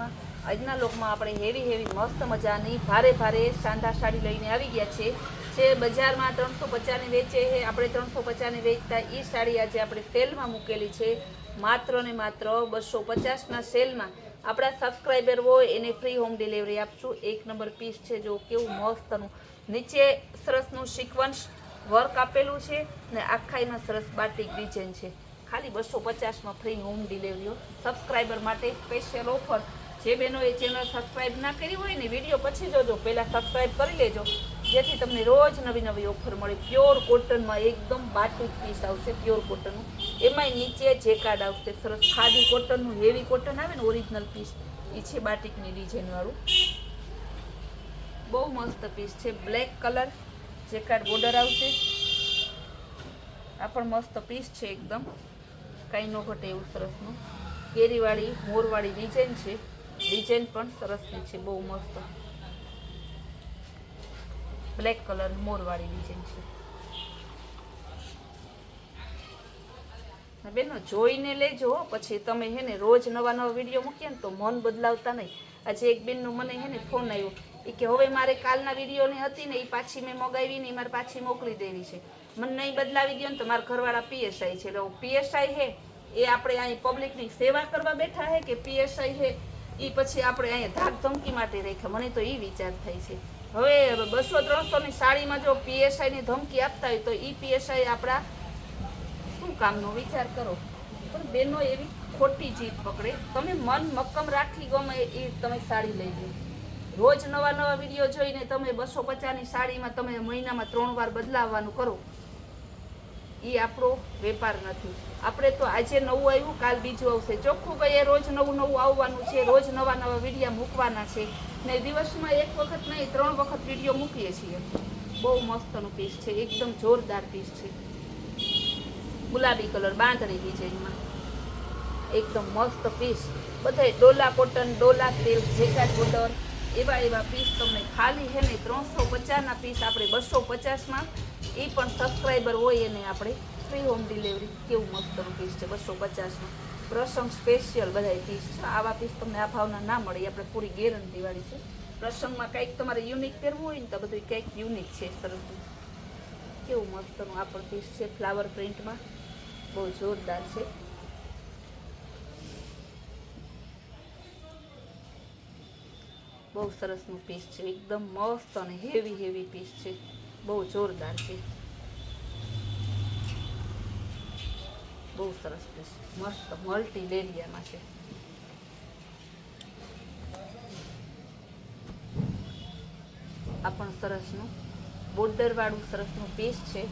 બ્લોગમાં. આજના બ્લોગમાં આપણે હેવી મસ્ત મજાની ભારે સાંધા સાડી લઈને આવી ગયા છે. જે બજારમાં 350ની વેચે છે, આપણે 350ની વેચતા એ સાડી આજે આપણે સેલમાં મૂકેલી છે. માત્ર ને માત્ર 250ના સેલમાં આપણા સબસ્ક્રાઈબર હોય એને ફ્રી હોમ ડિલિવરી આપશું. 1 નંબર પીસ છે, જો કેવું મસ્તનું નીચે સરસનું સિક્વન્સ વર્ક આપેલું છે ને આખાઈમાં સરસ બાટિક ડિઝાઇન છે. ખાલી 250માં ફ્રી હોમ ડિલિવરીઓ. સબસ્ક્રાઈબર માટે સ્પેશિયલ ઓફર. જે બહેનોએ ચેનલ સબસ્ક્રાઈબ ના કરી હોય ને વિડીયો પછી જોજો, પહેલાં સબસ્ક્રાઈબ કરી લેજો જેથી તમને રોજ નવી ઓફર મળે. પ્યોર કોટનમાં એકદમ બાટિક પીસ આવશે, પ્યોર કોટનનું. એમાંય નીચે જેકાર્ડ આવશે સરસ. ખાદી કોટનનું હેવી કોટન આવે ને ઓરિજિનલ પીસ એ છે, બાટિકની ડિઝાઇનવાળું. બહુ મસ્ત પીસ છે. બ્લેક કલર જેકાર્ડ બોર્ડર આવશે. આ પણ મસ્ત પીસ છે એકદમ, કાંઈ ન ઘટે એવું સરસનું. કેરીવાળી મોરવાળી ડિઝાઇન છે. ડિઝાઇન પણ સરસની છે, બહુ મસ્ત. બ્લેક કલર મોરવાળી ડિઝાઇન છે. બેનો જોઈને લેજો, પછી તમે હે ને રોજ નવા વિડીયો મૂકીએ ને તો મન બદલાવતા નહીં. આજે એક બેનનું મને હે ને ફોન આવ્યો, એ કે હવે મારે કાલના વિડીયોની હતી ને એ પાછી મેં મગાવી ને મારે પાછી મોકલી દેવી છે. મને નહીં બદલાવી ગયો ને તો મારા ઘરવાળા પીએસઆઈ છે. એટલે પીએસઆઈ હે એ આપણે અહીં પબ્લિકની સેવા કરવા બેઠા હે કે પીએસઆઈ હે એ પછી આપણે અહીંયા ધાક ધમકી માટે રાખ્યા? મને તો એ વિચાર થાય છે. હવે 200-300ની સાડીમાં જો પીએસઆઈની ધમકી આપતા હોય તો એ પીએસઆઈ આપણા શું કામનો વિચાર કરો. પણ બેનો એવી ખોટી જીત પકડે. તમે મન મક્કમ રાખી ગમે એ તમે સાડી લઈ લો. રોજ નવા વિડીયો જોઈને તમે 250ની સાડીમાં તમે મહિનામાં 3 વાર બદલાવવાનું કરો, એ આપણો વેપાર નથી. આપણે તો આજે નવું આવ્યું કાલ બીજું આવશે. ચોખ્ખું કહીએ રોજ નવું આવવાનું છે, રોજ નવા વિડીયો મૂકવાના છે ને દિવસમાં 1 વખત નહીં 3 વખત વિડીયો મૂકીએ છીએ. બહુ મસ્તનું પીસ છે, એકદમ જોરદાર પીસ છે. ગુલાબી કલર બાંધણી ડિઝાઇનમાં એકદમ મસ્ત પીસ. બધા Dola cotton, Dola silk, jacquard border એવા પીસ તમને ખાલી છે ને 350ના પીસ આપણે 250માં, એ પણ સબસ્ક્રાઈબર હોય એને આપણે ફ્રી હોમ ડિલિવરી. કેવું મસ્તનું પીસ છે 250માં. પ્રસંગ સ્પેશિયલ બધા પીસ છે. આવા પીસ તમને આ ભાવના ના મળે, એ આપણે પૂરી ગેરંટીવાળી છે. પ્રસંગમાં કંઈક તમારે યુનિક પહેરવું હોય ને તો બધું કંઈક યુનિક છે સરસ. કેવું મસ્તનું આ પણ પીસ છે ફ્લાવર પ્રિન્ટમાં, બહુ જોરદાર છે. બહુ સરસનું પીસ છે, એકદમ મસ્ત અને હેવી પીસ છે, બહુ જોરદાર છે. બહુ સરસ પીસ, મસ્ત મલ્ટી લેરિયામાં છે. આ પણ સરસનું બોર્ડરવાળું સરસનું પીસ છે.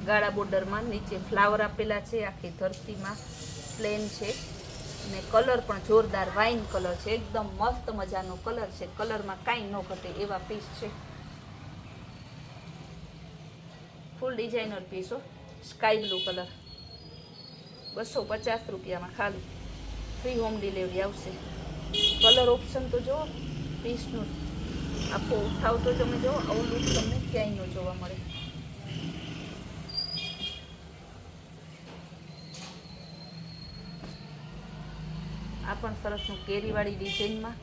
ગાળા બોર્ડરમાં નીચે ફ્લાવર આપેલા છે, આખી ધરતીમાં પ્લેન છે ને કલર પણ જોરદાર વાઇન કલર છે. એકદમ મસ્ત મજાનો કલર છે. કલરમાં કાંઈ ન ઘટે એવા પીસ છે. ફૂલ ડિઝાઇનર પીસો. સ્કાય બ્લુ કલર 250 રૂપિયામાં ખાલી ફ્રી હોમ ડિલિવરી આવશે. કલર ઓપ્શન તો જુઓ પીસનું, આખો ઉઠાવ તો તમે જુઓ, આવું લુક તમને ક્યાંય ન જોવા મળે. આ પણ સરસનું કેરીવાળી ડિઝાઇનમાં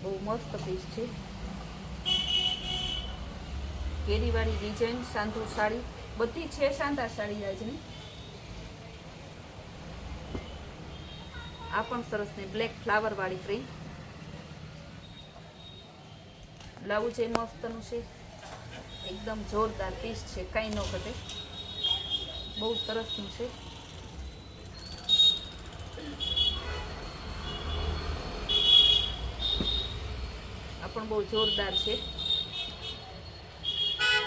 બહુ મસ્ત પીસ છે. કેરીવાળી ડિઝાઇન સાંધો સાડી બધી છે. સાંધા સાડી આજની આ પણ સરસ ને બ્લેક ફ્લાવર વાળી પ્રિન્ટ. બ્લાઉઝ એ મસ્તનું છે, એકદમ જોરદાર પીસ છે, કાંઈ ન ઘટે. બહુ સરસનું છે. આ પણ બહુ જોરદાર છે.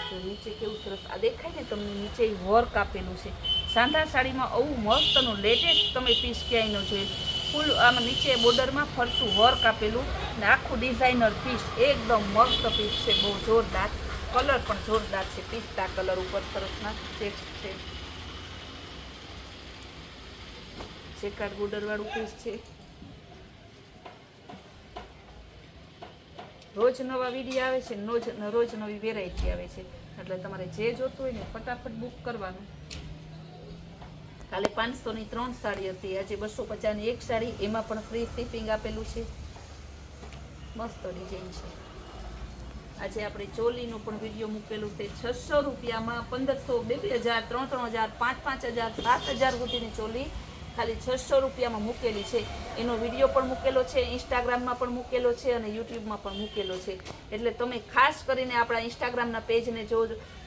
તો નીચે કેવું સરસ આ દેખાય ને તમને, નીચે વર્ક આપેલું છે. સાંધા સાડીમાં આવું મસ્તનું લેટેસ્ટ તમે પીસ ક્યાંય ન જોઈએ. ફૂલ આમાં નીચે બોર્ડરમાં ફરતું વર્ક આપેલું ને આખું ડિઝાઇનર પીસ, એકદમ મસ્ત પીસ છે, બહુ જોરદાર. કલર પણ જોરદાર છે, પિસ્તા કલર ઉપર સરસના ચેક છે. જેકાર્ડ બોર્ડરવાળું પીસ છે. રોજ નવા વિડીયો આવે છે, રોજ નવી વેરાયટી આવે છે, એટલે તમારે જે જોતું હોય ને ફટાફટ બુક કરવાનું. કાલે 500ની 3 સાડી હતી, આજે 250ની એક સાડી, એમાં પણ ફ્રી શિપિંગ આપેલું છે. મસ્ત ડિઝાઇન છે. આજે આપણે ચોલીનું પણ વિડીયો મૂકેલું છે. 600 રૂપિયામાં 1500, 2000, 3000, 5000, 7000 સુધીની ચોલી ખાલી 600 રૂપિયામાં મૂકેલી છે. એનો વિડીયો પણ મૂકેલો છે, ઇન્સ્ટાગ્રામમાં પણ મૂકેલો છે અને યુટ્યુબમાં પણ મૂકેલો છે. એટલે તમે ખાસ કરીને આપણા ઇન્સ્ટાગ્રામના પેજને જો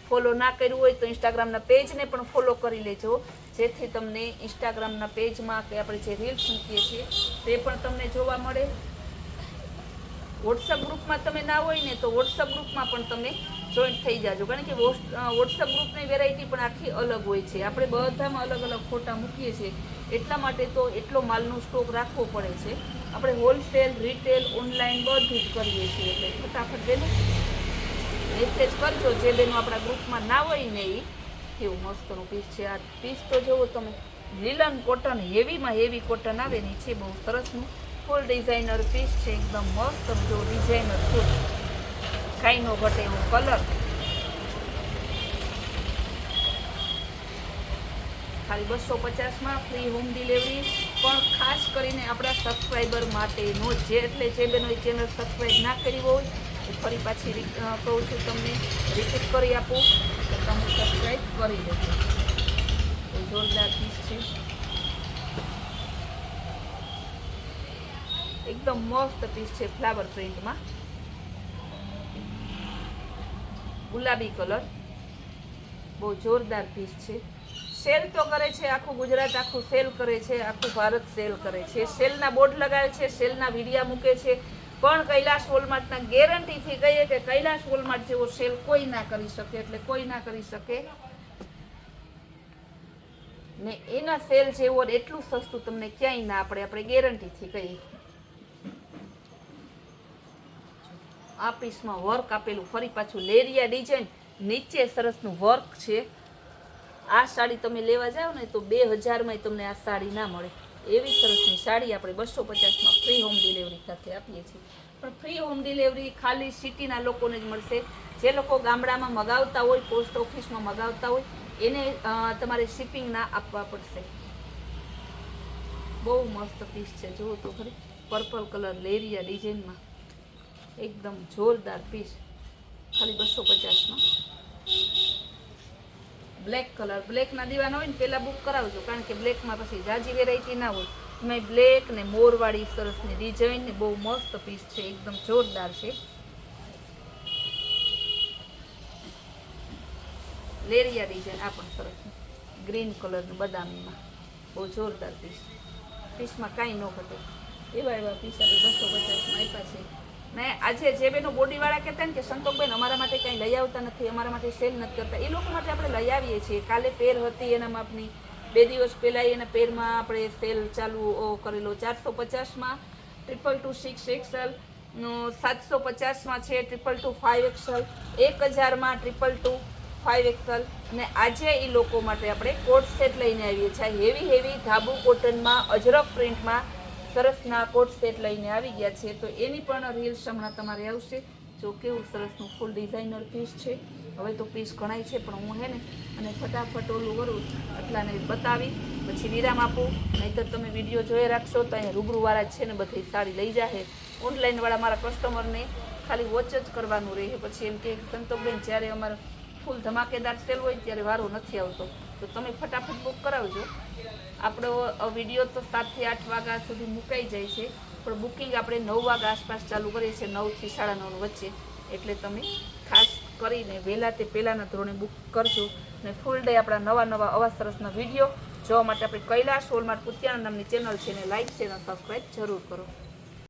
ફોલો ના કર્યું હોય તો ઇન્સ્ટાગ્રામના પેજને પણ ફોલો કરી લેજો, જેથી તમને ઇન્સ્ટાગ્રામના પેજમાં કે આપણે જે રીલ્સ મૂકીએ છીએ તે પણ તમને જોવા મળે. વોટ્સઅપ ગ્રુપમાં તમે ના હોય ને તો વોટ્સઅપ ગ્રુપમાં પણ તમે જોઈન્ટ થઈ જાજો, કારણ કે વોટ્સઅપ ગ્રુપની વેરાયટી પણ આખી અલગ હોય છે. આપણે બધામાં અલગ અલગ ફોટા મૂકીએ છીએ, એટલા માટે તો એટલો માલનો સ્ટોક રાખવો પડે છે. આપણે હોલસેલ, રિટેલ, ઓનલાઈન બધું જ કરીએ છીએ. એટલે ફટાફટ બેનો મેસેજ કરજો, જે બેનો આપણા ગ્રુપમાં ના હોય ને એ. કેવું મસ્તનું પીસ છે. આ પીસ તો જુઓ તમે, લીલન કોટન, હેવીમાં હેવી કોટન આવે ને છે, બહુ સરસનું ફૂલ ડિઝાઇનર પીસ છે. એકદમ મસ્ત જો ડિઝાઇનર ફૂલ, કાંઈ નો ઘટે એવો કલર. ખાલી 250માં ફ્રી હોમ ડિલિવરી. પણ ખાસ કરીને આપણા સબસ્ક્રાઈબર માટેનો જે, એટલે જે બેનો એ ચેનલ સબસ્ક્રાઈબ ના કરી હોય એ ફરી પાછી કહું છું તમને, રિપીટ કરી આપું તો તમે સબસ્ક્રાઈબ કરી લેજો. એ જોરદાર પીસ છે, એકદમ મસ્ત પીસ છે. ફ્લાવર પ્રિન્ટમાં ગુલાબી કલર, બહુ જોરદાર પીસ છે. સેલ તો કરે છે આખું ગુજરાત, આખું સેલ કરે છે, આખું ભારત સેલ કરે છે. સેલના બોર્ડ લગાવે છે, સેલના વિડીયા મૂકે છે. પણ કૈલાશ વોલમાર્ટના ગેરંટીથી કહીએ કે કૈલાશ વોલમાર્ટ જેવો સેલ કોઈ ના કરી શકે, એટલે કોઈ ના કરી શકે ને. એના સેલ જેવો એટલું સસ્તું તમને ક્યાંય ના આપણે ગેરંટીથી કહીએ. આ પીસમાં વર્ક આપેલું, ફરી પાછું લેરિયા ડિઝાઇન, નીચે સરસનું વર્ક છે. આ સાડી તમે લેવા જાઓ ને તો 2000માં તમને આ સાડી ના મળે. એવી સરસની સાડી આપણે 250માં ફ્રી હોમ ડિલિવરી સાથે આપીએ છીએ. પણ ફ્રી હોમ ડિલિવરી ખાલી સિટીના લોકોને જ મળશે. જે લોકો ગામડામાં મગાવતા હોય, પોસ્ટ ઓફિસમાં મગાવતા હોય, એને તમારે શિપિંગ ના આપવા પડશે. બહુ મસ્ત પીસ છે, જુઓ તો ખરી. પર્પલ કલર લેરિયા ડિઝાઇનમાં એકદમ જોરદાર પીસ, ખાલી 250માં. બ્લેક કલર, બ્લેકના દીવાના હોય ને પહેલાં બુક કરાવજો, કારણ કે બ્લેકમાં પછી જાજી વેરાયટી ના હોય. એમાં બ્લેક ને મોરવાળી સરસની ડિઝાઇન ને બહુ મસ્ત પીસ છે, એકદમ જોરદાર છે. લેરિયા ડિઝાઇન આ પણ સરસ, ગ્રીન કલરનું બદામીમાં, બહુ જોરદાર પીસ. પીસમાં કાંઈ ન ઘટે એવા પીસ આપણે 250માં આપ્યા છે. ને આજે જે બેનો બોડીવાળા કહેતા ને કે સંતોષબેન અમારા માટે કંઈ લઈ આવતા નથી, અમારા માટે સેલ નથી કરતા, એ લોકો માટે આપણે લઈ આવીએ છીએ. કાલે પેર હતી એના માપની, 2 દિવસ પહેલાં એના પેરમાં આપણે સેલ ચાલુ કરેલો. 450માં 222 6XL, 750માં છે 222 5XL, 1000માં 222 5XL. અને આજે એ લોકો માટે આપણે કોટ સેટ લઈને આવીએ છીએ. હેવી ધાબુ કોટનમાં, અજરક પ્રિન્ટમાં સરસના કોટ સેટ લઈને આવી ગયા છે. તો એની પણ રીલ્સ હમણાં તમારે આવશે. જો કેવું સરસનું ફૂલ ડિઝાઇનર પીસ છે. હવે તો પીસ ઘણાય છે, પણ હું ને અને ફટાફટ ઓલું કરું એટલાને બતાવી પછી વિરામ આપું. નહીંતર તમે વિડીયો જોઈ રાખશો તો અહીંયા રૂબરૂવાળા જ છે ને બધી સાડી લઈ જાય. ઓનલાઈનવાળા મારા કસ્ટમરને ખાલી વોચ જ કરવાનું રહે. પછી એમ કે સંતોષબેન જ્યારે અમારે ફૂલ ધમાકેદાર સેલ હોય ત્યારે વારો નથી આવતો. તો તમે ફટાફટ બુક કરાવજો. આપણો વિડીયો તો 7 થી 8 વાગ્યા સુધી મુકાઈ જાય છે, પણ બુકિંગ આપણે 9 વાગ્યા આસપાસ ચાલુ કરીએ છીએ, 9 થી 9:30 વચ્ચે. એટલે તમે ખાસ કરીને વહેલા તે પહેલાંના ધોરણે બુક કરજો. અને ફૂલ ડે આપણા નવા આવા સરસના વિડીયો જોવા માટે આપણે કૈલાશ વોલમાર્ટ કુતિયાણા નામની ચેનલ છે, એને લાઈક, શેર અને સબસ્ક્રાઈબ જરૂર કરો.